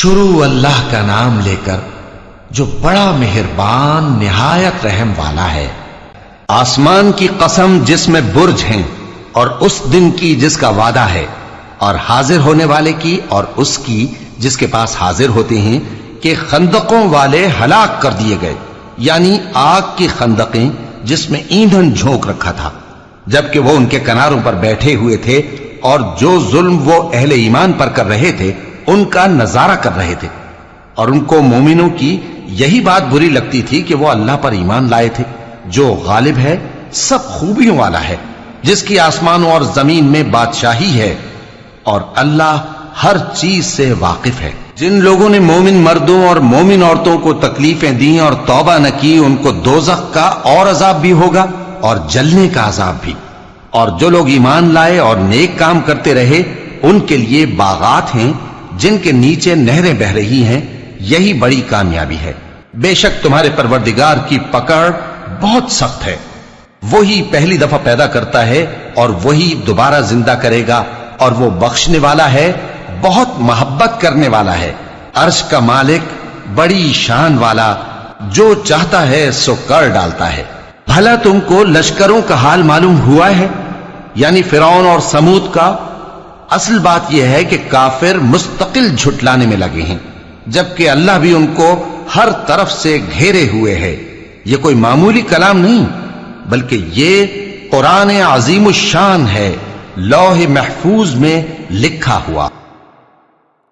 شروع اللہ کا نام لے کر جو بڑا مہربان نہایت رحم والا ہے۔ آسمان کی قسم جس میں برج ہیں، اور اس دن کی جس کا وعدہ ہے، اور حاضر ہونے والے کی اور اس کی جس کے پاس حاضر ہوتے ہیں، کہ خندقوں والے ہلاک کر دیے گئے، یعنی آگ کی خندقیں جس میں ایندھن جھونک رکھا تھا، جبکہ وہ ان کے کناروں پر بیٹھے ہوئے تھے اور جو ظلم وہ اہل ایمان پر کر رہے تھے ان کا نظارہ کر رہے تھے، اور ان کو مومنوں کی یہی بات بری لگتی تھی کہ وہ اللہ پر ایمان لائے تھے جو غالب ہے، سب خوبیوں والا ہے، جس کی آسمانوں اور زمین میں بادشاہی ہے، اور اللہ ہر چیز سے واقف ہے۔ جن لوگوں نے مومن مردوں اور مومن عورتوں کو تکلیفیں دیں اور توبہ نہ کی، ان کو دوزخ کا اور عذاب بھی ہوگا اور جلنے کا عذاب بھی، اور جو لوگ ایمان لائے اور نیک کام کرتے رہے ان کے لیے باغات ہیں جن کے نیچے نہریں بہ رہی ہیں، یہی بڑی کامیابی ہے۔ بے شک تمہارے پروردگار کی پکڑ بہت سخت ہے، وہی پہلی دفعہ پیدا کرتا ہے اور وہی دوبارہ زندہ کرے گا، اور وہ بخشنے والا ہے، بہت محبت کرنے والا ہے، عرش کا مالک، بڑی شان والا، جو چاہتا ہے سو کر ڈالتا ہے۔ بھلا تم کو لشکروں کا حال معلوم ہوا ہے، یعنی فرعون اور سمود کا؟ اصل بات یہ ہے کہ کافر مستقل جھٹلانے میں لگے ہیں، جبکہ اللہ بھی ان کو ہر طرف سے گھیرے ہوئے ہے۔ یہ کوئی معمولی کلام نہیں، بلکہ یہ قرآن عظیم الشان ہے، لوح محفوظ میں لکھا ہوا۔